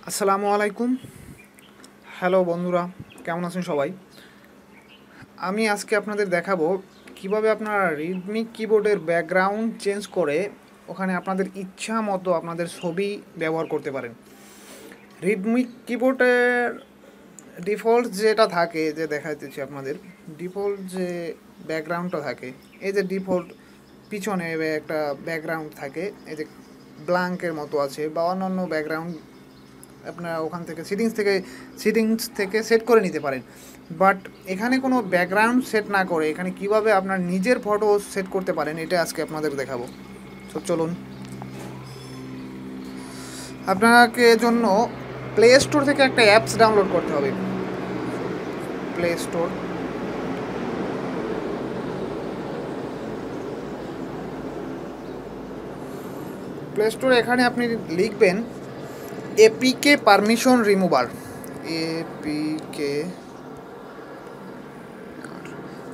আসসালামু আলাইকুম। হ্যালো বন্ধুরা, কেমন আছেন সবাই? আমি আজকে আপনাদের দেখাবো কিভাবে আপনারা রিদমিক কিবোর্ডের ব্যাকগ্রাউন্ড চেঞ্জ করে ওখানে আপনাদের ইচ্ছা মতো আপনাদের ছবি ব্যবহার করতে পারেন। রিদমিক কিবোর্ডের ডিফল্ট যেটা থাকে, যে দেখাইতেছি আপনাদের, ডিফল্ট যে ব্যাকগ্রাউন্ডটা থাকে, এই যে ডিফল্ট পিছনে একটা ব্যাকগ্রাউন্ড থাকে, এই যে ব্ল্যাঙ্কের মতো আছে বা অন্যান্য ব্যাকগ্রাউন্ড আপনারা ওখান থেকে সিটিংস থেকে সেট করে নিতে পারেন। বাট এখানে কোনো ব্যাকগ্রাউন্ড সেট না করে এখানে কিভাবে আপনার নিজের ফটো সেট করতে পারেন, এটা আজকে আপনাদের দেখাবো। তো চলুন, আপনাকে জন্য প্লে স্টোর থেকে একটা অ্যাপস ডাউনলোড করতে হবে। প্লে স্টোর, এখানে আপনি লিখবেন এপিকে পারমিশন রিমুভার। এপিকে,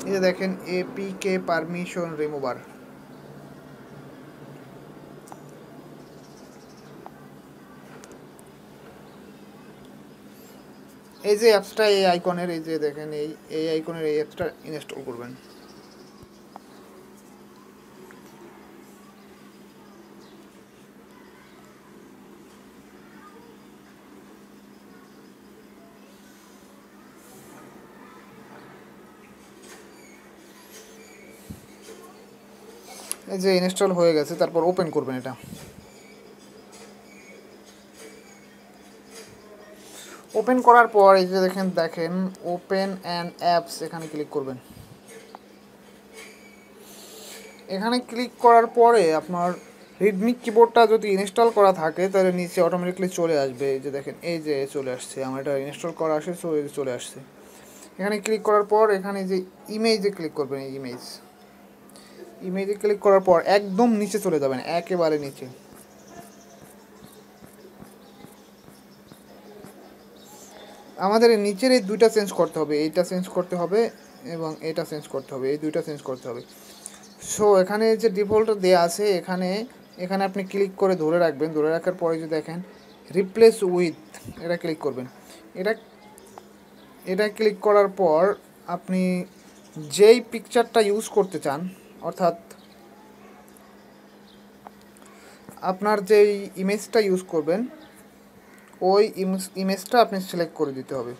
এই যে দেখেন এপিকে পারমিশন রিমুভার। এই যে অ্যাপসটা, এই আইকনের, এই যে দেখেন এই আইকনের এই অ্যাপসটা ইনস্টল করবেন। এই যে ইনস্টল হয়ে গেছে, তারপর ওপেন করবেন এটা। ওপেন করার পর এই যে দেখেন ওপেন অ্যান্ড অ্যাপস, এখানে ক্লিক করবেন। এখানে ক্লিক করার পরে আপনার রিদমিক কিবোর্ডটা যদি ইনস্টল করা থাকে তাহলে নিচে অটোমেটিকলি চলে আসবে। এই যে দেখেন, এই যে চলে আসছে, আমার এটা ইনস্টল করা আসে, সো এই যে চলে আসছে। এখানে ক্লিক করার পর এখানে যে ইমেজে ক্লিক করবেন, এই ইমেজে ক্লিক করার পর একদম নিচে চলে যাবেন, একেবারে নিচে। আমাদের নিচের এই দুইটা চেঞ্জ করতে হবে, এইটা চেঞ্জ করতে হবে এবং এটা চেঞ্জ করতে হবে, এই দুইটা চেঞ্জ করতে হবে। সো এখানে যে ডিফল্ট দেওয়া আছে, এখানে এখানে আপনি ক্লিক করে ধরে রাখবেন। ধরে রাখার পরে যে দেখেন রিপ্লেস উইথ, এটা ক্লিক করবেন। এটা এটা ক্লিক করার পর আপনি যেই পিকচারটা ইউজ করতে চান, অর্থাৎ আপনার যেই ইমেজটা ইউজ করবেন ওই ইমেজটা আপনি সিলেক্ট করে দিতে হবে।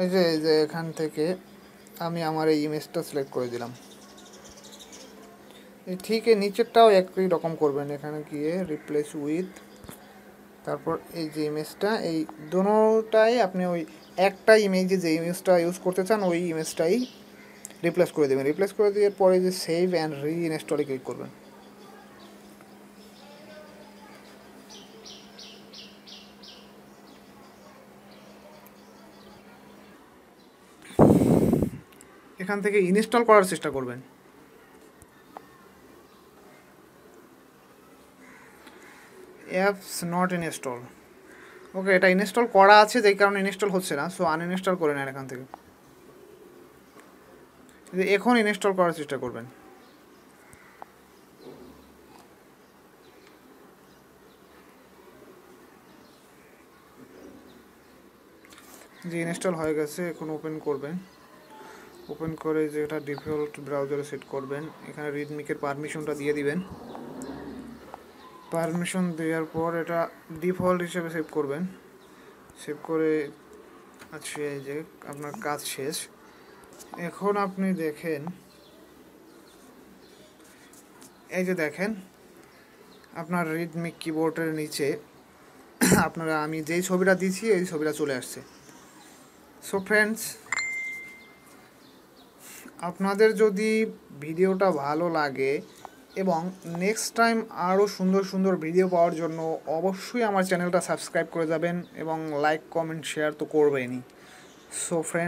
এই যে এখান থেকে আমি আমার এই ইমেজটা সিলেক্ট করে দিলাম। ঠিক এই নিচেরটাও একই রকম করবেন, এখানে গিয়ে রিপ্লেস উইথ, তারপর এই যে ইমেজটা, এই দোনোটাই আপনি ওই একটা ইমেজে যে ইমেজটা ইউজ করতে চান ওই ইমেজটাই রিপ্লেস করে দেবেন। রিপ্লেস করে দেওয়ার পরে যে সেভ অ্যান্ড রি ইনস্টলে ক্লিক করবেন। এখান থেকে ইনস্টল করার চেষ্টা করবেন। Apps not install. ওকে, এটা ইনস্টল করা আছে, যেই কারণে ইনস্টল হচ্ছে না, সো আনইনস্টল করে নেন এখান থেকে। এখন ইনস্টল করার চেষ্টা করবেন। যে ইনস্টল হয়ে গেছে, এখন ওপেন করবেন। ওপেন করে যে এটা ডিফল্ট ব্রাউজারে সেট করবেন, এখানে রিদমিকের পারমিশনটা দিয়ে দিবেন। পারমিশন দেওয়ার পর এটা ডিফল্ট হিসেবে সেভ করবেন। সেভ করে আচ্ছা, এই যে আপনার কাজ শেষ। এখন আপনি দেখেন, এই যে দেখেন আপনার রিদমিক কিবোর্ডের নিচে আপনারা আমি যেই ছবিটা দিয়েছি এই ছবিটা চলে আসছে। সো ফ্রেন্ডস, আপনাদের যদি ভিডিওটা ভালো লাগে এবং নেক্সট টাইম আরও সুন্দর সুন্দর ভিডিও পাওয়ার জন্য অবশ্যই আমার চ্যানেলটা সাবস্ক্রাইব করে যাবেন এবং লাইক কমেন্ট শেয়ার তো করবেনই। So friends,